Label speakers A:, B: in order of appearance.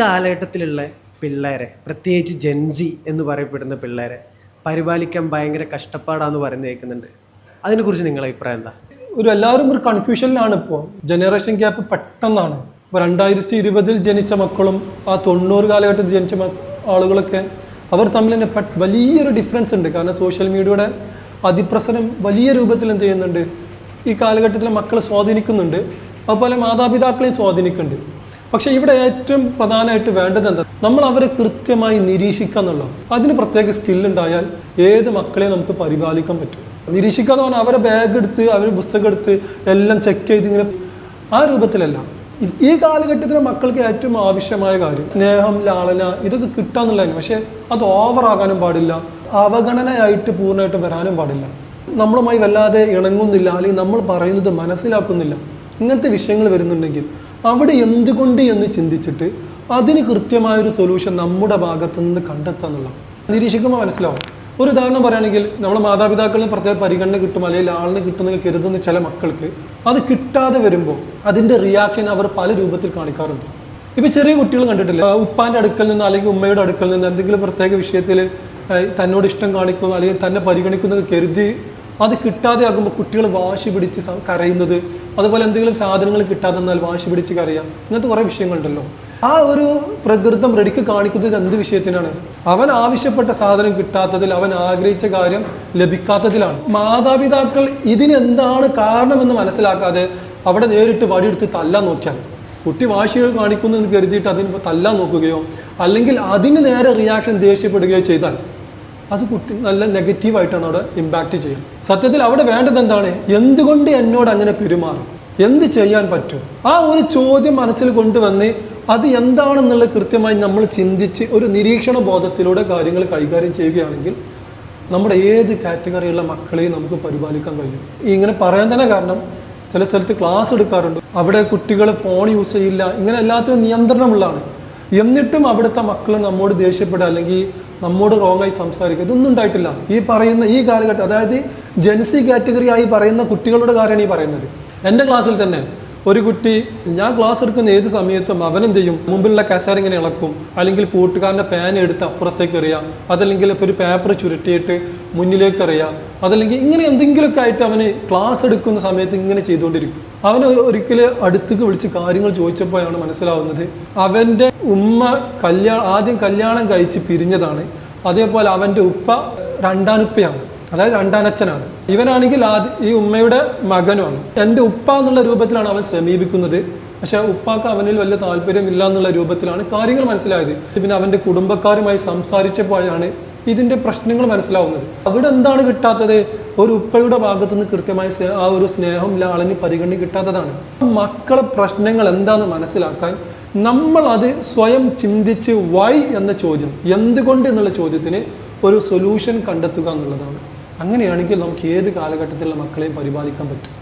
A: കാലഘട്ടത്തിലുള്ള പിള്ളേരെ, പ്രത്യേകിച്ച് ജെൻസി എന്ന് പറയപ്പെടുന്ന പിള്ളേരെ പരിപാലിക്കാൻ ഭയങ്കര കഷ്ടപ്പാടാന്ന് പറയുന്നത് കേൾക്കുന്നുണ്ട്. അതിനെക്കുറിച്ച് നിങ്ങളുടെ അഭിപ്രായം എന്താ?
B: എല്ലാവരും ഒരു കൺഫ്യൂഷനിലാണ്. ഇപ്പോൾ ജനറേഷൻ ഗ്യാപ്പ് പെട്ടെന്നാണ്. ഇപ്പോൾ 2020 ജനിച്ച മക്കളും ആ 90 കാലഘട്ടത്തിൽ ജനിച്ച ആളുകളൊക്കെ അവർ തമ്മിൽ തന്നെ വലിയൊരു ഡിഫറൻസ് ഉണ്ട്. കാരണം സോഷ്യൽ മീഡിയയുടെ അതിപ്രസരം വലിയ രൂപത്തിൽ എന്ത് ചെയ്യുന്നുണ്ട്, ഈ കാലഘട്ടത്തിലെ മക്കളെ സ്വാധീനിക്കുന്നുണ്ട്. അതുപോലെ മാതാപിതാക്കളെയും സ്വാധീനിക്കുന്നുണ്ട്. പക്ഷേ ഇവിടെ ഏറ്റവും പ്രധാനമായിട്ട് വേണ്ടത് എന്താ, നമ്മൾ അവരെ കൃത്യമായി നിരീക്ഷിക്കുക എന്നുള്ളത്. അതിന് പ്രത്യേക സ്കില്ലുണ്ടായാൽ ഏത് മക്കളെയും നമുക്ക് പരിപാലിക്കാൻ പറ്റും. നിരീക്ഷിക്കുക എന്ന് പറഞ്ഞാൽ അവരെ ബാഗ് എടുത്ത് അവരുടെ പുസ്തകം എടുത്ത് എല്ലാം ചെക്ക് ചെയ്ത് ഇങ്ങനെ ആ രൂപത്തിലല്ല. ഈ കാലഘട്ടത്തിലെ മക്കൾക്ക് ഏറ്റവും ആവശ്യമായ കാര്യം സ്നേഹം, ലാളന, ഇതൊക്കെ കിട്ടാന്നുള്ളതാണ്. പക്ഷേ അത് ഓവറാകാനും പാടില്ല, അവഗണനയായിട്ട് പൂർണ്ണമായിട്ട് വരാനും പാടില്ല. നമ്മളുമായി വല്ലാതെ ഇണങ്ങുന്നില്ല, അല്ലെങ്കിൽ നമ്മൾ പറയുന്നത് മനസ്സിലാക്കുന്നില്ല, ഇങ്ങനത്തെ വിഷയങ്ങൾ വരുന്നുണ്ടെങ്കിൽ അവിടെ എന്തുകൊണ്ട് എന്ന് ചിന്തിച്ചിട്ട് അതിന് കൃത്യമായൊരു സൊല്യൂഷൻ നമ്മുടെ ഭാഗത്തു നിന്ന് കണ്ടെത്താന്നുള്ള നിരീക്ഷിക്കുമ്പോൾ മനസ്സിലാവും. ഒരു ഉദാഹരണം പറയുകയാണെങ്കിൽ, നമ്മുടെ മാതാപിതാക്കളിന് പ്രത്യേക പരിഗണന കിട്ടും അല്ലെങ്കിൽ ആളിനെ കിട്ടുമെന്ന് കരുതുന്ന ചില മക്കൾക്ക് അത് കിട്ടാതെ വരുമ്പോൾ അതിൻ്റെ റിയാക്ഷൻ അവർ പല രൂപത്തിൽ കാണിക്കാറുണ്ട്. ഇപ്പോൾ ചെറിയ കുട്ടികൾ കണ്ടിട്ടില്ല, ഉപ്പാൻ്റെ അടുക്കൽ നിന്ന് അല്ലെങ്കിൽ ഉമ്മയുടെ അടുക്കൽ നിന്ന് എന്തെങ്കിലും പ്രത്യേക വിഷയത്തിൽ തന്നോട് ഇഷ്ടം കാണിക്കും അല്ലെങ്കിൽ തന്നെ പരിഗണിക്കുന്നത് കരുതി അത് കിട്ടാതെ ആകുമ്പോൾ കുട്ടികൾ വാശി പിടിച്ച് കരയുന്നത്, അതുപോലെ എന്തെങ്കിലും സാധനങ്ങൾ കിട്ടാതെ എന്നാൽ വാശി പിടിച്ച് കരയാം, ഇങ്ങനത്തെ കുറേ വിഷയങ്ങളുണ്ടല്ലോ. ആ ഒരു പ്രകൃതം റെഡിക്ക് കാണിക്കുന്നത് എന്ത് വിഷയത്തിനാണ്? അവൻ ആവശ്യപ്പെട്ട സാധനം കിട്ടാത്തതിൽ, അവൻ ആഗ്രഹിച്ച കാര്യം ലഭിക്കാത്തതിലാണ്. മാതാപിതാക്കൾ ഇതിനെന്താണ് കാരണമെന്ന് മനസ്സിലാക്കാതെ അവിടെ നേരിട്ട് വടിയെടുത്ത് തല്ലാൻ നോക്കിയാൽ, കുട്ടി വാശി കാണിക്കുന്നു എന്ന് കരുതിയിട്ട് അതിന് തല്ലാൻ നോക്കുകയോ അല്ലെങ്കിൽ അതിന് നേരെ റിയാക്ഷൻ ദേഷ്യപ്പെടുകയോ ചെയ്താൽ അത് കുട്ടി നല്ല നെഗറ്റീവായിട്ടാണ് അവിടെ ഇമ്പാക്റ്റ് ചെയ്യുക. സത്യത്തിൽ അവിടെ വേണ്ടത് എന്താണ്? എന്തുകൊണ്ട് എന്നോട് അങ്ങനെ പെരുമാറും, എന്ത് ചെയ്യാൻ പറ്റും? ആ ഒരു ചോദ്യം മനസ്സിൽ കൊണ്ടുവന്ന് അത് എന്താണെന്നുള്ളത് കൃത്യമായി നമ്മൾ ചിന്തിച്ച് ഒരു നിരീക്ഷണ ബോധത്തിലൂടെ കാര്യങ്ങൾ കൈകാര്യം ചെയ്യുകയാണെങ്കിൽ നമ്മുടെ ഏത് കാറ്റഗറിയുള്ള മക്കളെയും നമുക്ക് പരിപാലിക്കാൻ കഴിയും. ഇങ്ങനെ പറയാൻ തന്നെ കാരണം, ചില സ്ഥലത്ത് ക്ലാസ് എടുക്കാറുണ്ട്, അവിടെ കുട്ടികൾ ഫോൺ യൂസ് ചെയ്യില്ല, ഇങ്ങനെ എല്ലാത്തിനും നിയന്ത്രണമുള്ളതാണ്. എന്നിട്ടും അവിടുത്തെ മക്കൾ നമ്മോട് ദേഷ്യപ്പെടുക അല്ലെങ്കിൽ നമ്മോട് റോങ്ങായി സംസാരിക്കുക, ഇതൊന്നും ഉണ്ടായിട്ടില്ല. ഈ കാലഘട്ടം, അതായത് ജെൻസി കാറ്റഗറി ആയി പറയുന്ന കുട്ടികളുടെ കാര്യമാണ് ഈ പറയുന്നത്. എൻ്റെ ക്ലാസ്സിൽ തന്നെ ഒരു കുട്ടി, ഞാൻ ക്ലാസ് എടുക്കുന്ന ഏത് സമയത്തും അവനെന്ത് ചെയ്യും, മുമ്പിലുള്ള കസേര ഇങ്ങനെ ഇളക്കും, അല്ലെങ്കിൽ കൂട്ടുകാരൻ്റെ പേന എടുത്ത് അപ്പുറത്തേക്ക് എറിയാം, അതല്ലെങ്കിൽ ഇപ്പോൾ ഒരു പേപ്പർ ചുരുട്ടിയിട്ട് മുന്നിലേക്ക് എറിയാം, അതല്ലെങ്കിൽ ഇങ്ങനെ എന്തെങ്കിലുമൊക്കെ ആയിട്ട് അവന് ക്ലാസ് എടുക്കുന്ന സമയത്ത് ഇങ്ങനെ ചെയ്തുകൊണ്ടിരിക്കും. അവന് ഒരിക്കൽ അടുത്തേക്ക് വിളിച്ച് കാര്യങ്ങൾ ചോദിച്ചപ്പോഴാണ് മനസ്സിലാവുന്നത്, അവൻ്റെ ഉമ്മ ആദ്യം കല്യാണം കഴിച്ച് പിരിഞ്ഞതാണ്, അതേപോലെ അവൻ്റെ ഉപ്പ രണ്ടാനുപ്പയാണ്, അതായത് രണ്ടാനച്ഛനാണ്. ഇവനാണെങ്കിൽ ഈ ഉമ്മയുടെ മകനുമാണ്. എൻ്റെ ഉപ്പ എന്നുള്ള രൂപത്തിലാണ് അവൻ സമീപിക്കുന്നത്. പക്ഷെ ഉപ്പാക്ക് അവനിൽ വലിയ താല്പര്യമില്ല എന്നുള്ള രൂപത്തിലാണ് കാര്യങ്ങൾ മനസ്സിലായത്. പിന്നെ അവൻ്റെ കുടുംബക്കാരുമായി സംസാരിച്ചപ്പോഴാണ് ഇതിൻ്റെ പ്രശ്നങ്ങൾ മനസ്സിലാവുന്നത്. അവിടെ എന്താണ് കിട്ടാത്തത്? ഒരു ഉപ്പയുടെ ഭാഗത്തുനിന്ന് കൃത്യമായി ആ ഒരു സ്നേഹം, ലാളന് പരിഗണന കിട്ടാത്തതാണ്. മക്കളെ പ്രശ്നങ്ങൾ എന്താണെന്ന് മനസ്സിലാക്കാൻ നമ്മൾ അത് സ്വയം ചിന്തിച്ച് വൈ എന്ന ചോദ്യം, എന്തുകൊണ്ട് എന്നുള്ള ചോദ്യത്തിന് ഒരു സൊല്യൂഷൻ കണ്ടെത്തുക എന്നുള്ളതാണ്. അങ്ങനെയാണെങ്കിൽ നമുക്ക് ഏത് കാലഘട്ടത്തിലുള്ള മക്കളെയും പരിപാലിക്കാൻ പറ്റും.